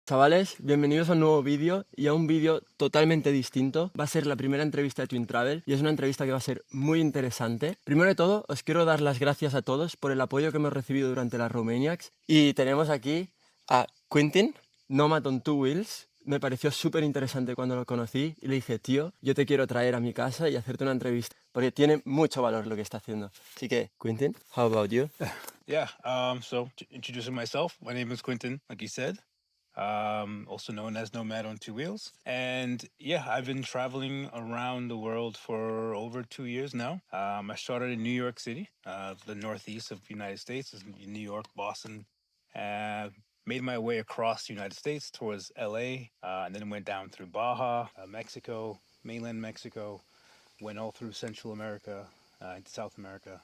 Chavales, bienvenidos a un nuevo vídeo y a un vídeo totalmente distinto. Va a ser la primera entrevista de Twin Travel y es una entrevista que va a ser muy interesante. Primero de todo, os quiero dar las gracias a todos por el apoyo que hemos recibido durante las Romaniacs. Y tenemos aquí a Quentin, Nomad on Two Wheels. Me pareció súper interesante cuando lo conocí y le dije, tío, yo te quiero traer a mi casa y hacerte una entrevista porque tiene mucho valor lo que está haciendo. Así que, Quentin, how about you? Yeah. Introducing myself, my name is Quentin, like you said, also known as Nomad on Two Wheels. And yeah, I've been traveling around the world for over 2 years now. I started in New York City, the northeast of the United States, is New York, Boston. Uh, Made my way across the United States towards LA, and then went down through Baja, Mexico, mainland Mexico, went all through Central America, into South America.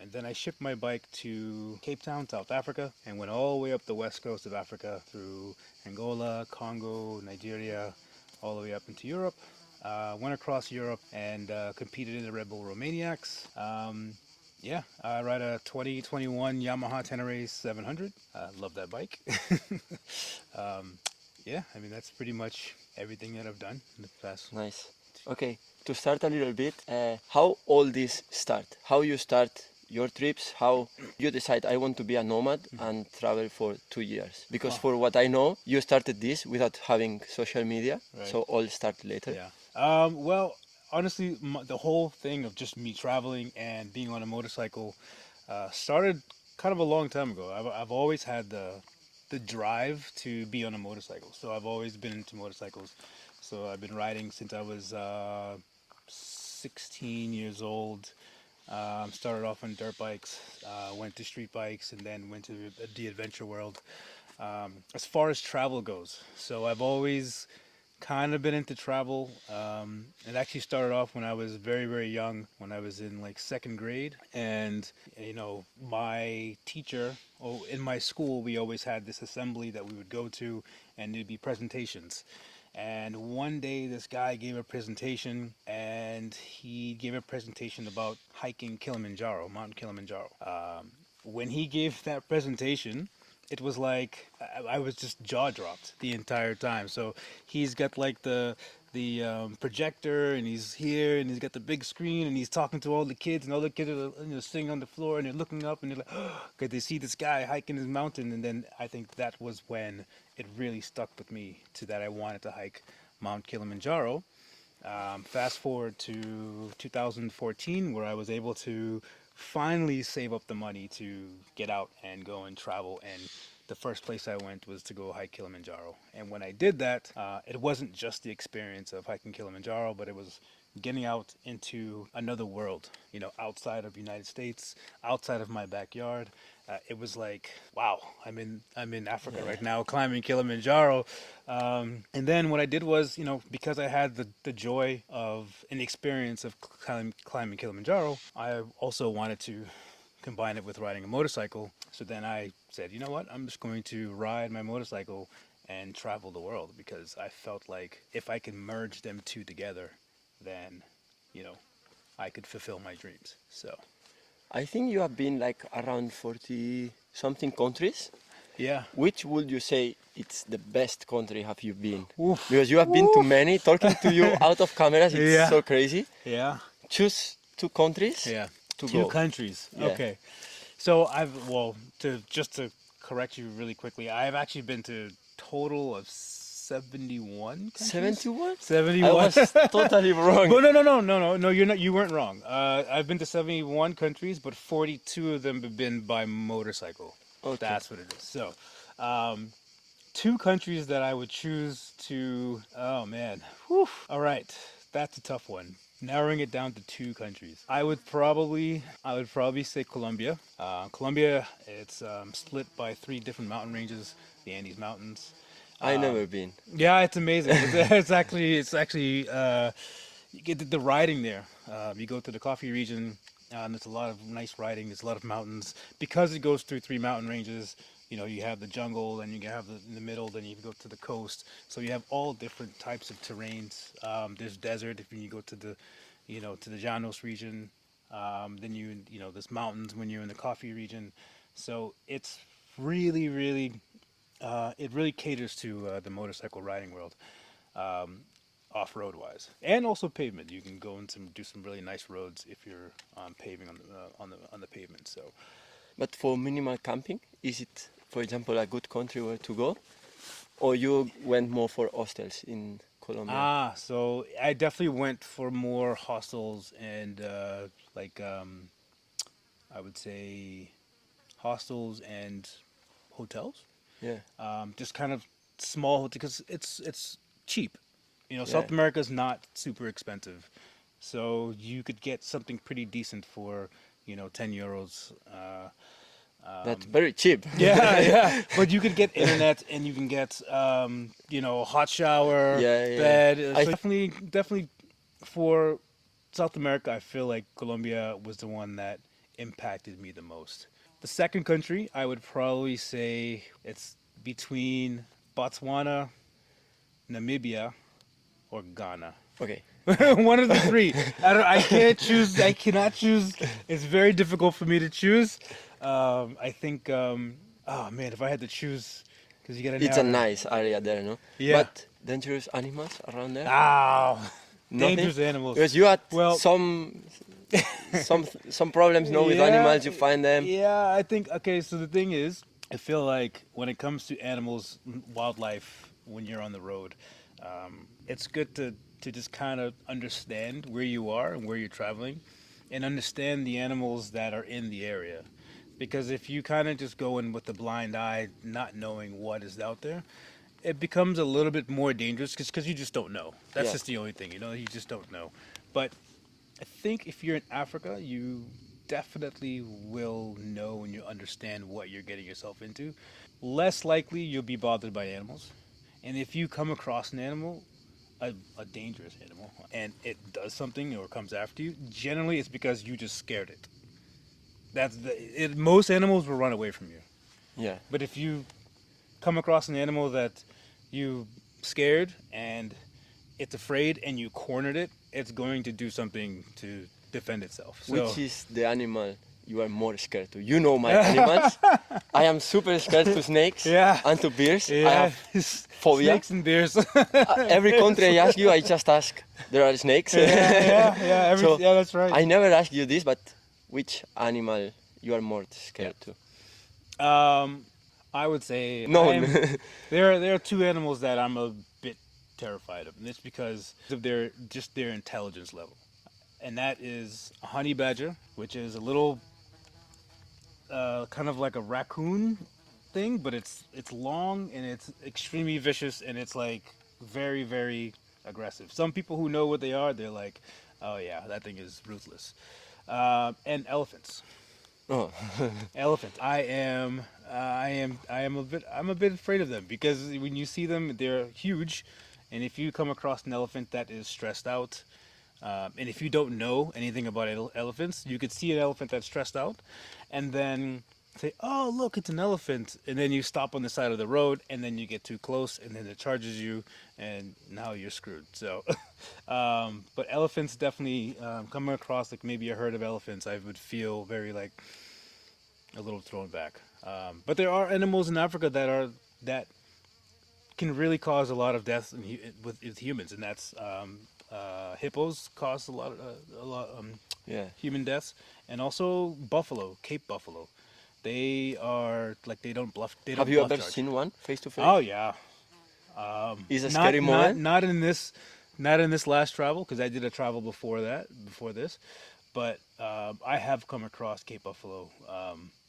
And then I shipped my bike to Cape Town, South Africa, and went all the way up the west coast of Africa through Angola, Congo, Nigeria, all the way up into Europe. Went across Europe and competed in the Red Bull Romaniacs. Yeah, I ride a 2021 Yamaha Tenere 700. Love that bike. Yeah, I mean, that's pretty much everything that I've done in the past. Nice. Okay, to start a little bit, how all this start? How you start your trips? How you decide I want to be a nomad and travel for 2 years? Because Oh, for what I know, you started this without having social media, right. so all start later. Yeah. Well, honestly, the whole thing of just me traveling and being on a motorcycle started kind of a long time ago. I've always had the drive to be on a motorcycle, so I've always been into motorcycles. So I've been riding since I was 16 years old. Started off on dirt bikes, went to street bikes, and then went to the adventure world. As far as travel goes, so I've always kind of been into travel. It actually started off when I was very, very young, when I was in like second grade. And, my teacher, in my school, we always had this assembly that we would go to, and there'd be presentations. And one day, this guy gave a presentation, and he gave a presentation about hiking Kilimanjaro, Mount Kilimanjaro. When he gave that presentation, it was like I was just jaw dropped the entire time. So he's got like the projector, and he's here, and he's got the big screen, and he's talking to all the kids, and all the kids are sitting on the floor, and they're looking up, and they're like, oh, could they see this guy hiking his mountain? And then I think that was when it really stuck with me to that I wanted to hike Mount Kilimanjaro. Fast forward to 2014, where I was able to finally save up the money to get out and go and travel. And the first place I went was to go hike Kilimanjaro. And when I did that, it wasn't just the experience of hiking Kilimanjaro, but it was getting out into another world, outside of the United States, outside of my backyard. It was like, wow, I'm in Africa Yeah. right now, climbing Kilimanjaro. And then what I did was, because I had the joy of an experience of climbing Kilimanjaro, I also wanted to combine it with riding a motorcycle. So then I said, you know what, I'm just going to ride my motorcycle and travel the world, because I felt like if I can merge them two together, then, you know, I could fulfill my dreams. So, I think you have been like around 40 something countries. yeah. Which would you say it's the best country have you been? Oof. Because you have been to Oof. many. Talking to you out of cameras, it's Yeah. so crazy. Yeah. Choose two countries Yeah. to Two go. countries. Yeah. Okay. So to correct you really quickly, I've actually been to total of 71 countries. 71? I 71. was totally wrong. Well, no. You're not. You weren't wrong. I've been to 71 countries, but 42 of them have been by motorcycle. Okay. That's what it is. So, um, two countries that I would choose to. Oh man. Whew. All right, that's a tough one. Narrowing it down to two countries, I would probably say Colombia. Colombia, it's split by three different mountain ranges, the Andes Mountains. I never been. Yeah, it's amazing. It's actually you get the riding there. You go to the coffee region, and there's a lot of nice riding. There's a lot of mountains because it goes through three mountain ranges. You have the jungle, and you have in the middle. Then you go to the coast. So you have all different types of terrains. There's desert if you go to the Llanos region. Then there's mountains when you're in the coffee region. So it's really, really it really caters to the motorcycle riding world, um, off-road wise, and also pavement. You can go and do some really nice roads if you're paving on the pavement. So But for minimal camping, is it, for example, a good country where to go? Or you went more for hostels in Colombia? so I definitely went for more hostels and like I would say hostels and hotels. Yeah, Just kind of small because it's cheap. You know, yeah. South America is not super expensive, so you could get something pretty decent for 10 euros. That's very cheap. Yeah, yeah. But you could get internet and you can get hot shower, Yeah, yeah. bed. I So definitely for South America, I feel like Colombia was the one that impacted me the most. The second country, I would probably say it's between Botswana, Namibia, or Ghana. okay. One of the three. I can't choose. I cannot choose. It's very difficult for me to choose. I think. Oh man, if I had to choose, because you gotta It's a narrow. nice area there, no? Yeah. But dangerous animals around there? Ah, Nothing? dangerous animals. Because you had Well, some problems, no, with animals. You find them. Yeah, I think okay, so the thing is, I feel like when it comes to animals, wildlife, when you're on the road, it's good to just kind of understand where you are and where you're traveling and understand the animals that are in the area. Because if you kind of just go in with the blind eye, not knowing what is out there, it becomes a little bit more dangerous because you just don't know. That's Yeah. just the only thing, you just don't know. But I think if you're in Africa, you definitely will know and you understand what you're getting yourself into. Less likely you'll be bothered by animals. And if you come across an animal, a dangerous animal, and it does something or comes after you, generally it's because you just scared it. Most animals will run away from you. Yeah. But if you come across an animal that you scared and it's afraid and you cornered it, it's going to do something to defend itself. So Which is the animal you are more scared to? You know my animals. I am super scared to snakes yeah, and to bears. I yeah, have phobia. snakes and bears. Every country I ask you, I just ask, there are snakes. yeah, So yeah, that's right. I never ask you this, but which animal you are more scared to? I would say None. there are two animals that I'm a bit terrified of, and it's because of their intelligence level, and that is a honey badger, which is a little kind of like a raccoon thing, but it's long and it's extremely vicious and it's like very aggressive. Some people who know what they are, they're like, oh yeah, that thing is ruthless. And elephants. Oh. Elephants. I'm a bit afraid of them because when you see them, they're huge, and if you come across an elephant that is stressed out, and if you don't know anything about elephants, you could see an elephant that's stressed out, and then say, "Oh, look, it's an elephant," and then you stop on the side of the road, and then you get too close, and then it charges you, and now you're screwed. So, but elephants definitely coming across like maybe a herd of elephants, I would feel very like a little thrown back. But there are animals in Africa that can really cause a lot of deaths with humans, and that's hippos cause a lot Yeah. human deaths, and also buffalo, Cape buffalo. They are like they don't bluff. They Have don't you bluff ever charge. seen one face to face? Oh yeah, Is a not scary not moment? not in this not in this last travel because I did a travel before this, but I have come across Cape buffalo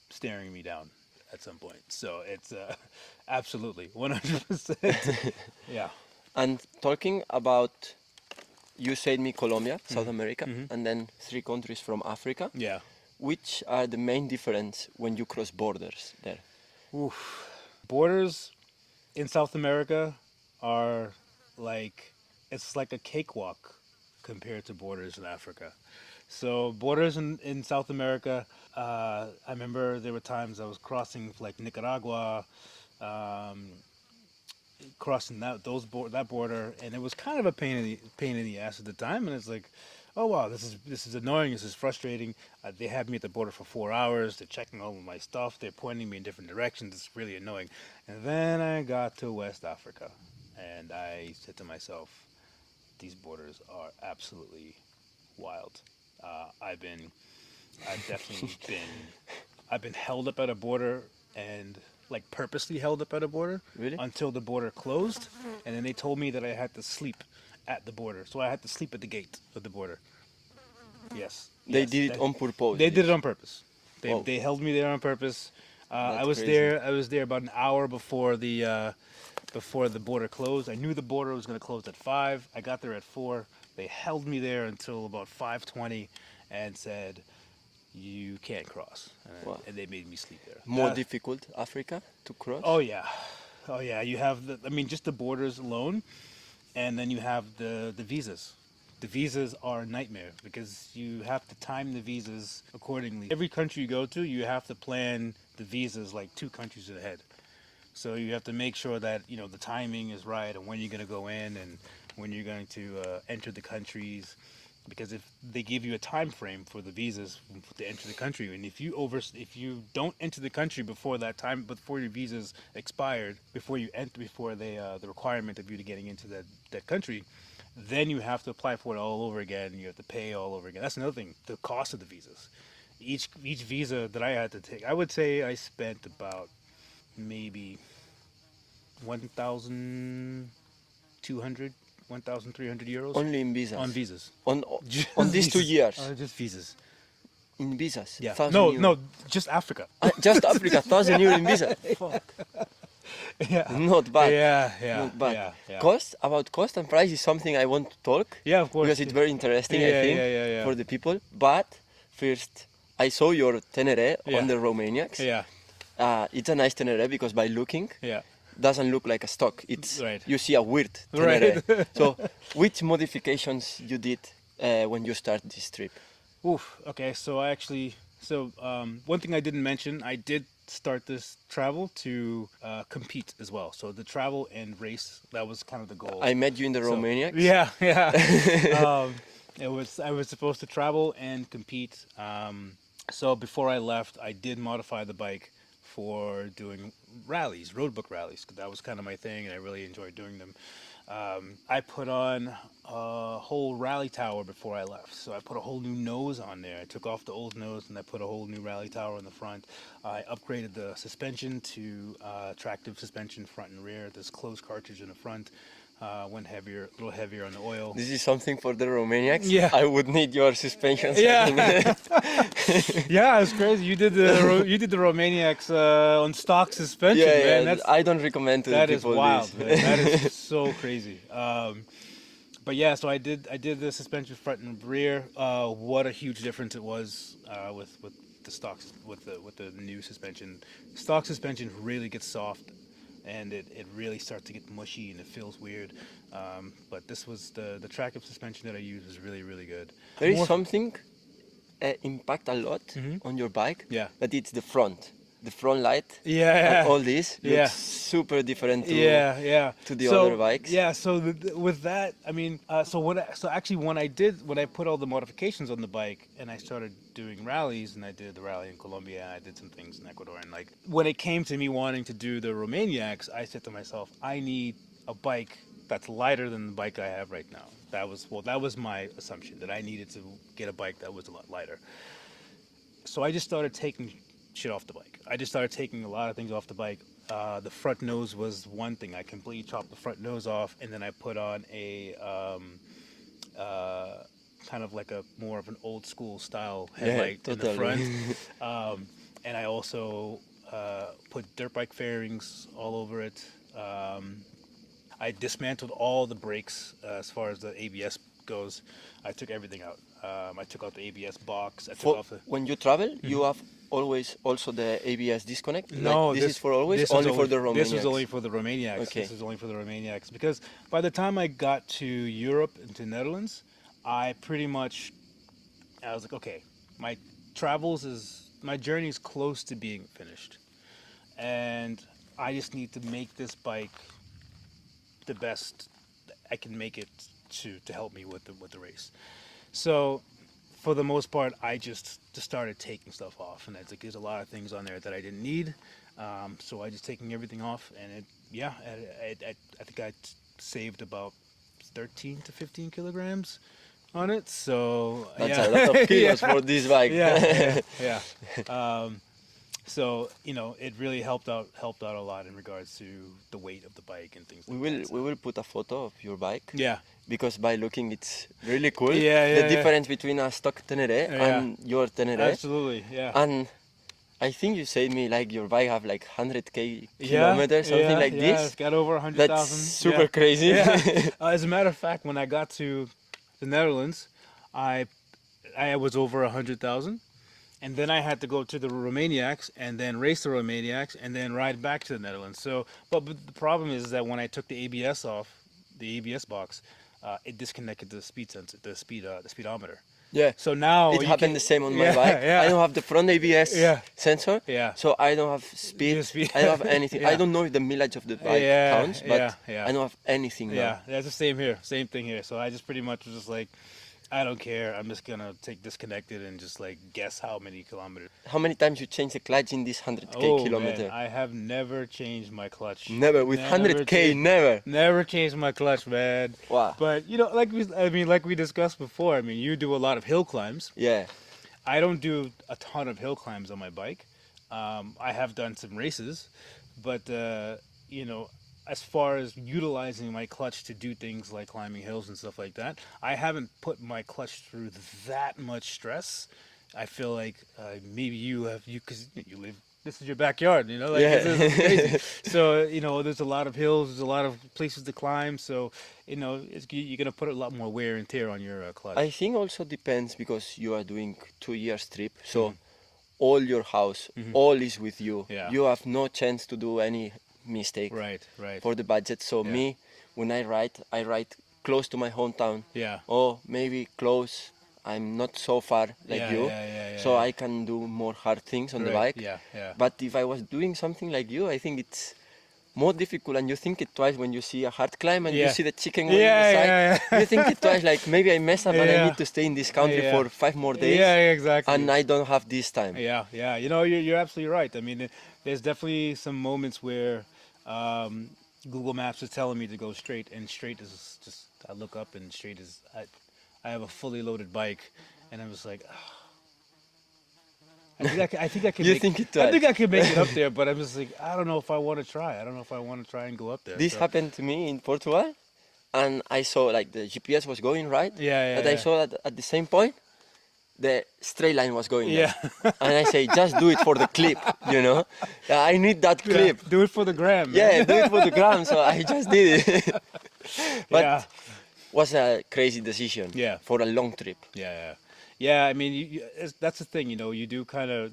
staring me down at some point. So it's absolutely 100%. Yeah. And talking about, you said me Colombia, South America, Mm-hmm. and then 3 countries from Africa. Yeah. Which are the main difference when you cross borders there? Oof. Borders in South America are like it's like a cakewalk compared to borders in Africa. So borders in South America, I remember there were times I was crossing like Nicaragua, um, crossing that border, and it was kind of a pain in the ass at the time. And it's like, oh wow, this is annoying. This is frustrating. They have me at the border for 4 hours. They're checking all of my stuff. They're pointing me in different directions. It's really annoying. And then I got to West Africa, and I said to myself, these borders are absolutely wild. Uh, I've been, I've definitely been, I've been held up at a border and like purposely held up at a border Really? until the border closed, and then they told me that I had to sleep at the border. So I had to sleep at the gate of the border. Yes, They yes, did it on purpose. they did it Yes. on purpose. They Wow, they held me there on purpose. I that's was crazy. there. I was there about an hour before the border closed. I knew the border was going to close at 5. I got there at 4. They held me there until about 5:20, and said, "You can't cross." Wow. And they made me sleep there. More difficult Africa to Oh cross? yeah, oh yeah. You have the. I mean, just the borders alone, and then you have the visas. The visas are a nightmare because you have to time the visas accordingly. Every country you go to, you have to plan the visas like 2 countries ahead. So you have to make sure that the timing is right and when you're going to go in and when you're going to enter the countries. Because if they give you a time frame for the visas to enter the country, and if you don't enter the country before that time, before your visas expired, before you enter, before they the requirement of you to getting into that country, then you have to apply for it all over again. You have to pay all over again. That's another thing. The cost of the visas. Each visa that I had to take, I would say I spent about maybe 1,200, 1,300 euros Only in on visas. visas. On Just on these two visas. years. Just visas. In visas. Yeah. 1,000 euro. No, just Africa. Just Africa, 1,000 euro in visa. Fuck. Yeah. Not bad. Yeah. Not bad. Yeah. About cost and price is something I want to talk Yeah, of course. because it's very interesting, I Yeah, think, yeah. for the people. But first, I saw your Tenere Yeah. on the Romaniacs. Yeah. It's a nice Tenere because by looking, Yeah. doesn't look like a stock. It's Right. you see a weird Right. Tenere. So, which modifications you did when you start this trip? Oof. Okay. One thing I didn't mention, I did start this travel to compete as well. So the travel and race, that was kind of the goal. I met you in the So Romaniacs. yeah. I was supposed to travel and compete. So before I left, I did modify the bike for doing rallies, road book rallies. 'Cause that was kind of my thing, and I really enjoyed doing them. I put on a whole rally tower before I left. So I put a whole new nose on there. I took off the old nose and I put a whole new rally tower in the front. I upgraded the suspension to tractive suspension front and rear. There's closed cartridge in the front. Went heavier, a little heavier on the oil. This is something for the Romaniacs. Yeah. I would need your suspension. Yeah. setting. Yeah, it's crazy. You did the Romaniacs on stock suspension, yeah, man. yeah. That's I don't recommend to that the is people wild, this. man. That is so crazy. But yeah, so I did the suspension front and rear. What a huge difference it was with the stocks with the new suspension. Stock suspension really gets soft, and it really starts to get mushy and it feels weird. But this was the tractive suspension that I used was really good. There is More- something impact a lot Mhm. on your bike. Yeah. That it's the front light. Yeah. And all this looks Yeah. super different to Yeah. to the other bikes. Yeah, so with that, I mean, so actually when I put all the modifications on the bike and I started doing rallies and I did the rally in Colombia and I did some things in Ecuador and like when it came to me wanting to do the Romaniacs, I said to myself, I need a bike that's lighter than the bike I have right now. That was my assumption that I needed to get a bike that was a lot lighter. So I just started taking shit off the bike. I just started taking a lot of things off the bike. The front nose was one thing. I completely chopped the front nose off, and then I put on a kind of like a more of an old school style headlight in the front. And I also put dirt bike fairings all over it. I dismantled all the brakes as far as the ABS goes. I took everything out. I took out the ABS box. I took off the. When you travel, you have always also the ABS disconnect. No, like, this is for always. this was Only for the Romaniacs. This was only for the Romaniacs. Okay. This was only for the Romaniacs because by the time I got to Europe and to Netherlands, I was like, okay, my journey is close to being finished, and I just need to make this bike the best I can make it to help me with the race. So for the most part, I just started taking stuff off, and it's like there's a lot of things on there that I didn't need. So I just taking everything off, and yeah, I think I saved about 13 to 15 kilograms on it. So That's yeah, a lot of yeah, kilos for this bike. yeah. So it really helped out a lot in regards to the weight of the bike and things we like will that. we So will put a photo of your bike yeah, because by looking it's really cool. yeah, The yeah, yeah, difference between a stock Tenere yeah. and your Tenere, Absolutely, yeah. and I think you said me like your bike have like 100k Yeah, kilometers, something yeah, like yeah. It's this. got over That's 100,000. super Yeah, crazy. yeah. As a matter of fact, when I got to the Netherlands, I I was over 100,000, and then I had to go to the Romaniacs and then race the Romaniacs and then ride back to the Netherlands. So, but the problem is that when I took the ABS off, the ABS box, it disconnected the speed sensor, the speedometer. Yeah, So now it you happened can, the same on my yeah, bike. I yeah, don't have the front ABS yeah, sensor, yeah. so I don't have speed. The speed, I don't have anything. I yeah. don't know if the mileage of the bike Yeah, counts, yeah, but yeah, I don't have anything now. yeah. That's the same here. Same thing here. So I just pretty much was just like, I don't care. I'm just gonna take disconnected and just like guess how many kilometers. How many times you change the clutch in this 100k Oh man, kilometer? I have never changed my clutch. Never with Never 100k, changed. never. Never changed my clutch, man. Wow. But like we discussed before. I mean, you do a lot of hill climbs. Yeah. I don't do a ton of hill climbs on my bike. I have done some races, but you know, as far as utilizing my clutch to do things like climbing hills and stuff like that, I haven't put my clutch through that much stress. I feel like maybe because you live. This is your backyard, like Yeah. this is crazy. So there's a lot of hills, there's a lot of places to climb. So you're gonna put a lot more wear and tear on your clutch. I think also depends because you are doing 2 years trip, so Mhm. all your house, Mhm. all is with you. Yeah. You have no chance to do any mistake Right, right. for the budget. So Yeah. me, when I ride close to my hometown, Yeah. or maybe close. I'm not so far like Yeah, you, yeah, yeah, yeah, so yeah. I can do more hard things on the Right. bike. Yeah, yeah. But if I was doing something like you, I think it's more difficult, and you think it twice when you see a hard climb and you Yeah. see the chicken wing Yeah, beside. yeah, yeah. You think it twice, like maybe I mess up and I Yeah. need to stay in this country Yeah. for 5 more days, Yeah, exactly. and I don't have this time. Yeah, yeah. You're absolutely right. I mean, there's definitely some moments where um, Google Maps is telling me to go straight, and straight is just I look up and straight is I have a fully loaded bike, and I'm just like, I think I can You make. think it I think twice. I can make it up there, but I'm just like, I don't know if I want to try. I don't know if I want to try and go up there. This So, happened to me in Portugal, and I saw like the GPS was going right, yeah, but I yeah, saw that at the same point the straight line was going yeah. there. And I say, just do it for the clip, you know? Yeah, I need that Yeah. clip. Do it for the gram, man. Yeah, do it for the gram, so I just did it. But Yeah. was a crazy decision Yeah. for a long trip. Yeah, yeah, yeah. I mean, that's the thing. You do kind of,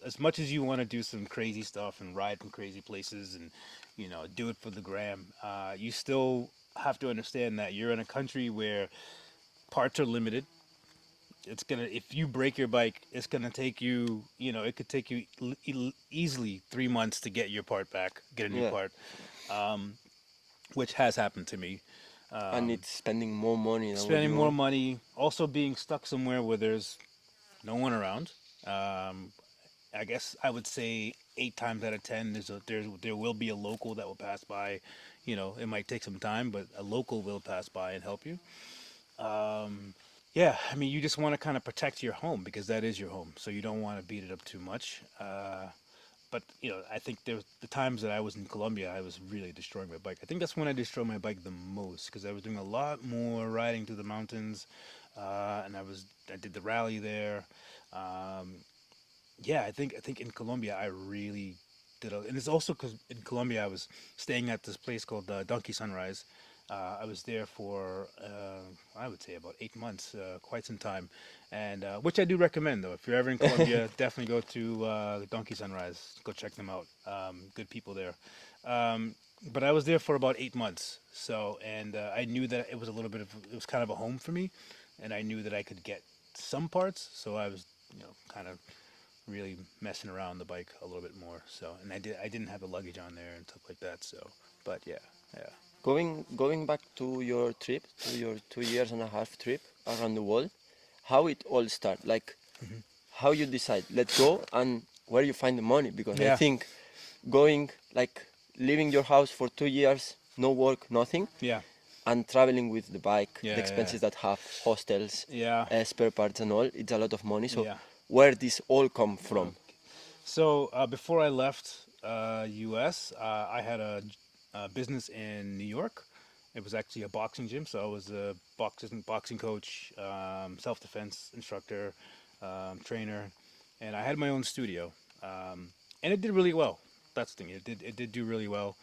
as much as you want to do some crazy stuff and ride from crazy places and, do it for the gram. You still have to understand that you're in a country where parts are limited. If you break your bike, it's gonna take you. It could take you easily 3 months to get your part back, get a new Yeah. part, which has happened to me. And it's spending more money than what Spending you more want. money, also being stuck somewhere where there's no one around. Um, I guess I would say 8 times out of 10, there will be a local that will pass by. It might take some time, but a local will pass by and help you. Yeah, I mean, you just want to kind of protect your home because that is your home, so you don't want to beat it up too much. But I think there was the times that I was in Colombia, I was really destroying my bike. I think that's when I destroyed my bike the most because I was doing a lot more riding through the mountains, and I did the rally there. Um, yeah, I think in Colombia I really and it's also because in Colombia I was staying at this place called Donkey Sunrise. I was there for I would say about 8 months, quite some time, and which I do recommend though. If you're ever in Colombia, definitely go to Donkey Sunrise. Go check them out. Good people there. But I was there for about 8 months, so and I knew that it was kind of a home for me, and I knew that I could get some parts, so I was kind of really messing around the bike a little bit more. So, and I didn't have the luggage on there and stuff like that. So, but yeah, yeah, Going back to your trip, to your 2 years and a half trip around the world, how it all start, like how you decide, let's go, and where you find the money. Because I Yeah. think going, like leaving your house for 2 years, no work, nothing, Yeah. and traveling with the bike, Yeah, the yeah. expenses that have hostels, Yeah. spare parts and all, it's a lot of money. So Yeah. where this all come from? So before I left U.S., I had a business in New York. It was actually a boxing gym, so I was a boxing coach, self-defense instructor, trainer, and I had my own studio, and it did really well. That's the thing; it did do really well.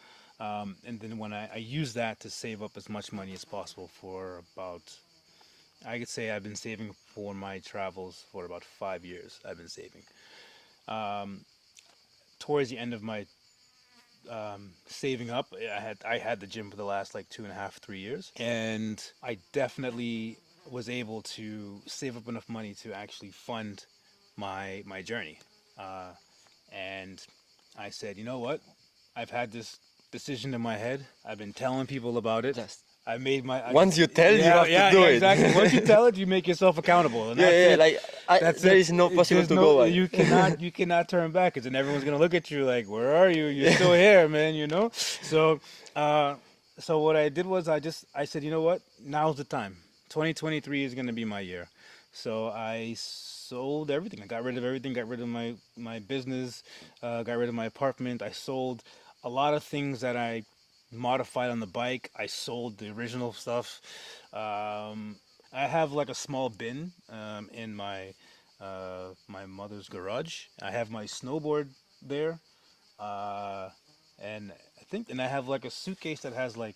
And then when I used that to save up as much money as possible for about, I could say I've been saving for my travels for about 5 years. I've been saving. Towards the end of my saving up, I had the gym for the last like 2.5, 3 years, and I definitely was able to save up enough money to actually fund my journey. And I said, you know what? I've had this decision in my head. I've been telling people about it. Just I made my once you tell, you yeah, have yeah, to do yeah, it. exactly. Once you tell it, you make yourself accountable, and Yeah, that's yeah, it. like That's there it. is no possible There's to no, go back. you cannot turn back, because then everyone's gonna look at you like, "Where are you? You're still here, man." You know. So, uh, so what I did was I said, you know what? Now's the time. 2023 is gonna be my year. So I sold everything. I got rid of everything. Got rid of my business. Got rid of my apartment. I sold a lot of things that I modified on the bike. I sold the original stuff. Um, I have like a small bin in my mother's garage. I have my snowboard there, uh, and and I have like a suitcase that has like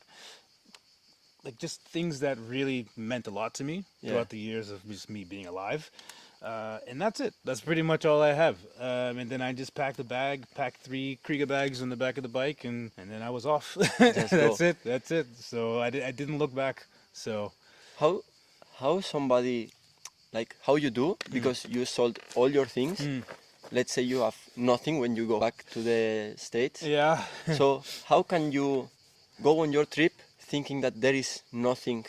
just things that really meant a lot to me Yeah. throughout the years of just me being alive. And that's it. That's pretty much all I have. And then I just packed a bag, packed 3 Kriega bags on the back of the bike, and then I was off. Just go. That's it. That's it. So I didn't look back. So How somebody, like how you do, because you sold all your things. Let's say you have nothing when you go back to the States. yeah, So how can you go on your trip thinking that there is nothing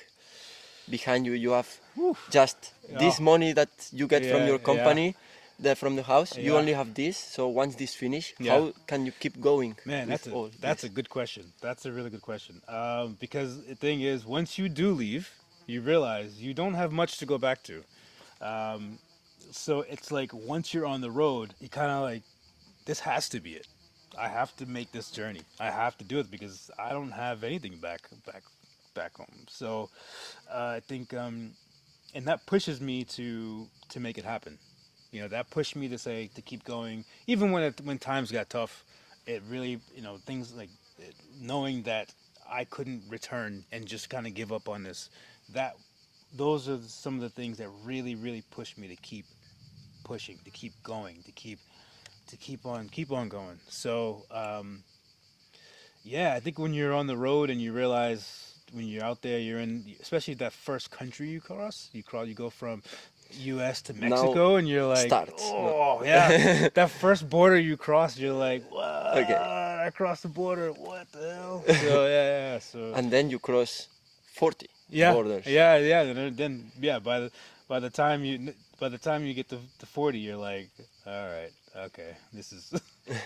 behind you? You have just yeah, this money that you get from yeah, your yeah, company, from the house. You yeah. only have this. So once this finish, Yeah. how can you keep going Man, with all that's a this? good question. That's a really good question. Because the thing is, once you do leave, you realize you don't have much to go back to. So it's like once you're on the road, you kind of like, this has to be it. I have to make this journey. I have to do it because I don't have anything back home. So I think, and that pushes me to make it happen. You know, that pushed me to say to keep going, even when times got tough. It really, things like knowing that I couldn't return and just kind of give up on this. That those are some of the things that really pushed me to keep pushing, to keep going, to keep on going. So yeah, I think when you're on the road and you realize when you're out there, you're in, especially that first country you go from U.S. to Now Mexico, and you're like, starts. No. oh yeah, that first border you cross, you're like, what? Okay. I crossed the border. What the hell? So yeah, so And then you cross 40 yeah, borders. yeah, yeah. Then yeah, by the time you get to 40, you're like, all right, okay, this is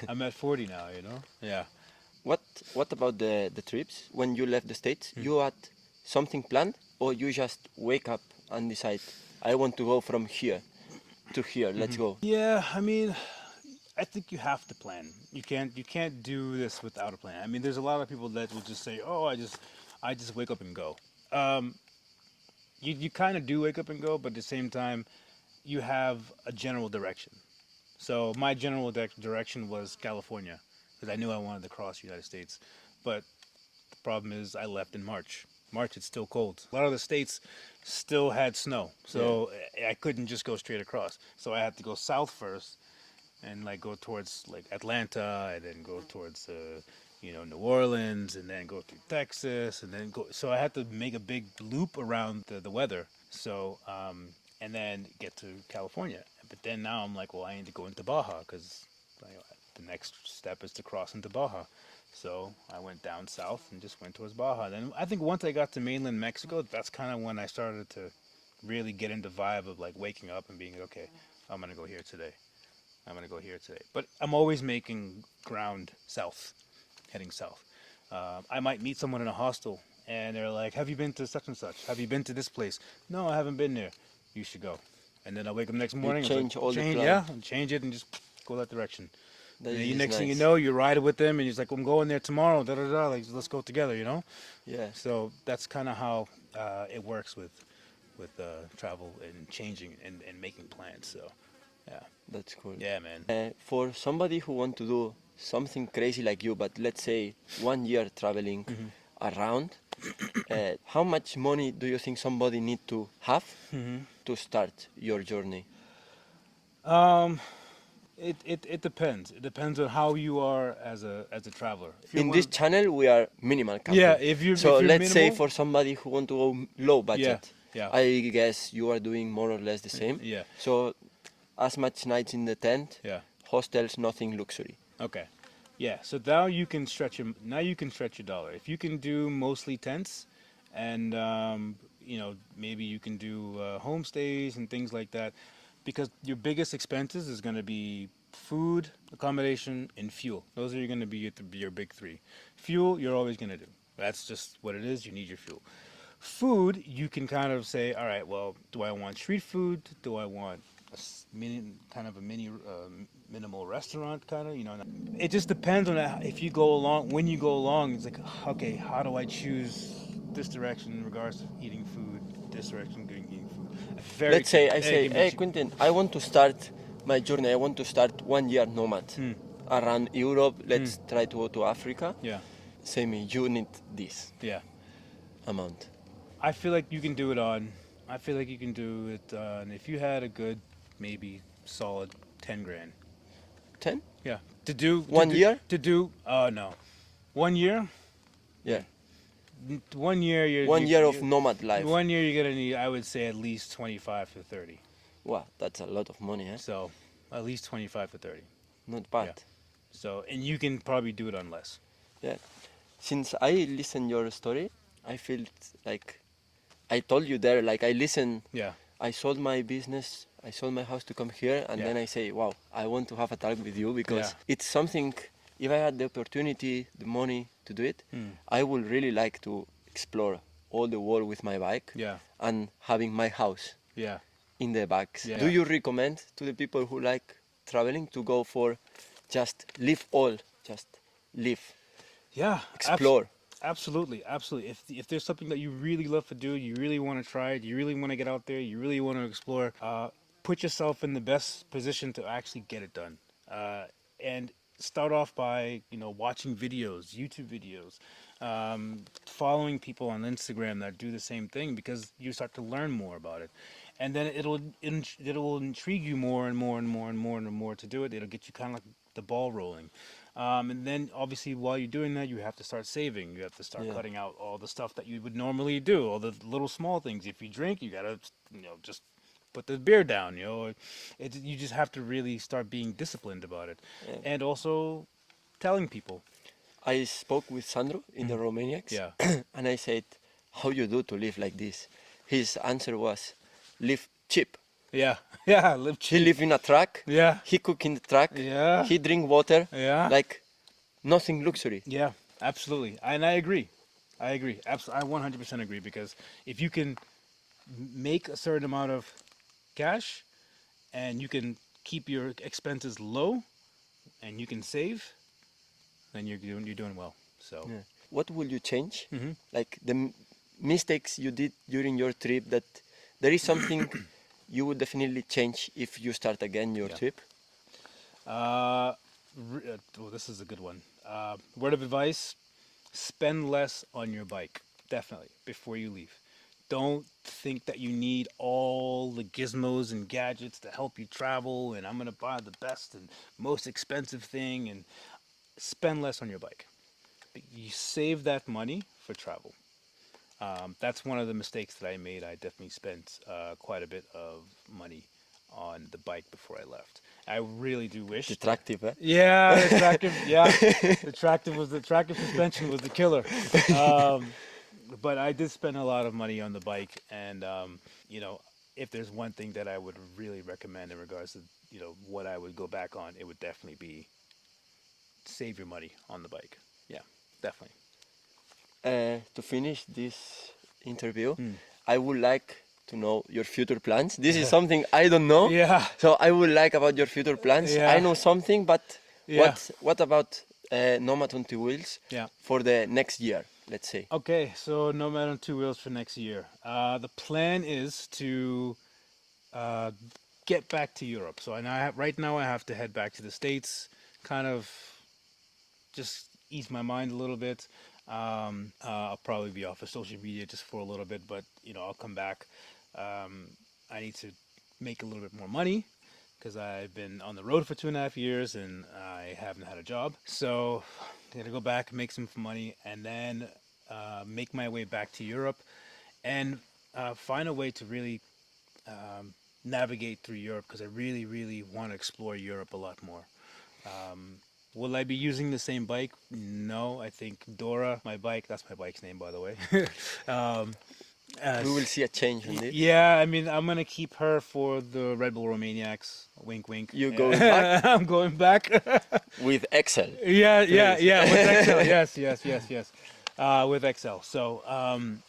I'm at 40 now, you know? Yeah. What about the trips? When you left the States, you had something planned, or you just wake up and decide, I want to go from here to here, let's go. Yeah, I mean, I think you have to plan. You can't do this without a plan. I mean, there's a lot of people that will just say, "Oh, I just wake up and go." Um, you kind of do wake up and go, but at the same time, you have a general direction. So my general direction was California because I knew I wanted to cross the United States. But the problem is I left in March. March, it's still cold. A lot of the states still had snow, Yeah. so I couldn't just go straight across. So I had to go south first and like go towards like Atlanta, and then go towards New Orleans, and then go through Texas, and then go. So I had to make a big loop around the weather. So and then get to California. But then now I'm like, well, I need to go into Baja because the next step is to cross into Baja. So I went down south and just went towards Baja. Then I think once I got to mainland Mexico, that's kind of when I started to really get into vibe of like waking up and being like, okay, I'm gonna go here today. I'm gonna go here today. But I'm always making ground south, heading south. I might meet someone in a hostel and they're like, "Have you been to such and such? Have you been to this place?" No, I haven't been there. You should go. And then I wake up next You morning. change all the change, plan. yeah, and change it and just go that direction. That And then is next thing you nice. know, you ride it with them, and he's like, "I'm going there tomorrow." Da da da. Like, let's go together. You know. Yeah, So that's kind of how it works with travel and changing and making plans. So yeah, that's cool. yeah, man. For somebody who want to do something crazy like you, but let's say 1 year traveling around, how much money do you think somebody need to have to start your journey? Um, it depends. It depends on how you are as a traveler. If you're In one, this channel, we are minimal camping. yeah, if you're So if you're let's say minimal, for somebody who want to go low yeah, budget, yeah, I guess you are doing more or less the same. yeah, So as much nights in the tent, yeah. hostels, nothing luxury. Okay. Yeah, so now you can stretch your dollar. If you can do mostly tents and maybe you can do homestays and things like that because your biggest expenses is going to be food, accommodation and fuel. Those are going to be your big three. Fuel you're always going to do. That's just what it is. You need your fuel. Food, you can kind of say, all right, well, do I want street food? Do I want minimal restaurant kind of, it just depends on if you go along, when you go along, it's like, okay, how do I choose this direction in regards to eating food, this direction eating food? Let's say I it say, can be hey Quentin, I want to start my journey. I want to start 1 year nomad around Europe. Let's try to go to Africa. yeah, Say me, you need this yeah. amount. I feel like you can do it on, I feel like you can do it on, if you had a good, maybe solid 10 grand. 10? Yeah. To do 1 year? To do no. 1 year? Yeah. 1 year you're 1 year of nomad life. 1 year you're gonna need, I would say, at least 25 to 30. Wow, that's a lot of money, eh? So at least 25 to 30. Not bad. Yeah. So and you can probably do it on less. Yeah. Since I listened your story, I feel like I told you there, like I listened, Yeah. I sold my business, I sold my house to come here, and Yeah. then I say, wow, I want to have a talk with you because Yeah. it's something, if I had the opportunity, the money to do it, I would really like to explore all the world with my bike Yeah. and having my house Yeah. in the back. Yeah. Do you recommend to the people who like traveling to go for just live all, just live, Yeah. explore? Absolutely, absolutely. If there's something that you really love to do, you really want to try it, you really want to get out there, you really want to explore, put yourself in the best position to actually get it done. And start off by watching videos, YouTube videos, following people on Instagram that do the same thing because you start to learn more about it, and then it'll intrigue you more and more and more and more and more to do it. It'll get you kind of like the ball rolling. And then obviously while you're doing that, you have to start saving. You have to start Yeah. cutting out all the stuff that you would normally do, all the little small things. If you drink, you gotta, just put the beer down. You just have to really start being disciplined about it, Yeah. and also telling people. I spoke with Sandro in the Romaniacs, Yeah. and I said, how you do to live like this? His answer was, live cheap. Yeah, yeah, live He cheap. live in a truck, Yeah, he cook in the truck, yeah, he drink water, yeah, like nothing luxury. yeah. Absolutely, and I agree. I agree. I 100% agree because if you can make a certain amount of cash and you can keep your expenses low and you can save, then you're doing well. So Yeah. What will you change? Mhm. Like the mistakes you did during your trip, that there is something you would definitely change if you start again your Yeah. trip? This is a good one. Word of advice: spend less on your bike, definitely, before you leave. Don't think that you need all the gizmos and gadgets to help you travel, and I'm gonna buy the best and most expensive thing, and spend less on your bike. You save that money for travel. That's one of the mistakes that I made. I definitely spent quite a bit of money on the bike before I left. I really do wish. Detractive, eh? Yeah, the tractive. Yeah, the tractive suspension was the killer. But I did spend a lot of money on the bike, and if there's one thing that I would really recommend in regards to, what I would go back on, it would definitely be save your money on the bike. Yeah, definitely. To finish this interview, I would like to know your future plans. This is something I don't know. Yeah. So I would like about your future plans. Yeah. I know something, but Yeah. what about Nomad on Two Wheels Yeah. for the next year, let's say? Okay, so Nomad on Two Wheels for next year. The plan is to uh, get back to Europe. So right now I have to head back to the States, kind of just ease my mind a little bit. I'll probably be off of social media just for a little bit, but I'll come back. I need to make a little bit more money because I've been on the road for 2.5 years and I haven't had a job. So I'm gonna go back, make some money, and then make my way back to Europe and find a way to really navigate through Europe because I really, really want to explore Europe a lot more. Will I be using the same bike? No, I think Dora, my bike, that's my bike's name, by the way. We will see a change on this. Yeah, I mean, I'm gonna keep her for the Red Bull Romaniacs. Wink, wink. You going back? I'm going back. With Excel. Yeah, yeah, Please. yeah. With Excel, yes, yes, yes, yes. With Excel. So,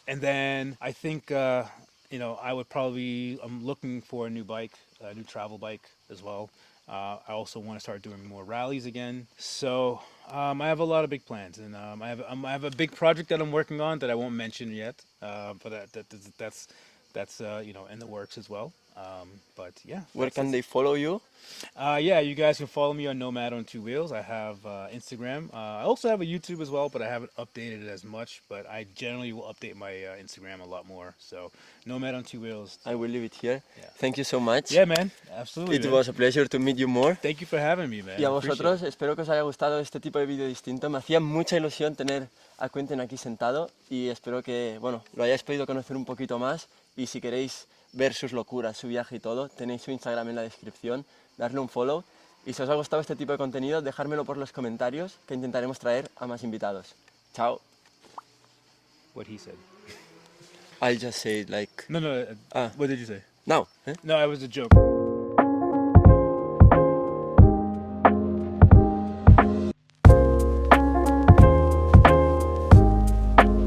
and then I think I would probably. I'm looking for a new bike, a new travel bike as well. I also want to start doing more rallies again. So I have a lot of big plans, and I have a big project that I'm working on that I won't mention yet. But that's in the works as well. But yeah. Where can they follow you? Yeah, you guys can follow me on Nomad on Two Wheels. I have Instagram. I also have a YouTube as well, but I haven't updated it as much. But I generally will update my Instagram a lot more. So Nomad on Two Wheels. I will leave it here. Yeah. Thank you so much. Yeah, man. Absolutely. It man. was a pleasure to meet you more. Thank you for having me, man. Y a Appreciate vosotros, it. espero que os haya gustado este tipo de vídeo distinto. Me hacía mucha ilusión tener a Quentin aquí sentado y espero que, bueno, lo hayáis podido conocer un poquito más. Y si queréis ver sus locuras, su viaje y todo, tenéis su Instagram en la descripción, darle un follow. Y si os ha gustado este tipo de contenido, dejármelo por los comentarios, que intentaremos traer a más invitados. Chao. What he said. I'll just say it like... No. Ah. What did you say? Now. No, it was a joke.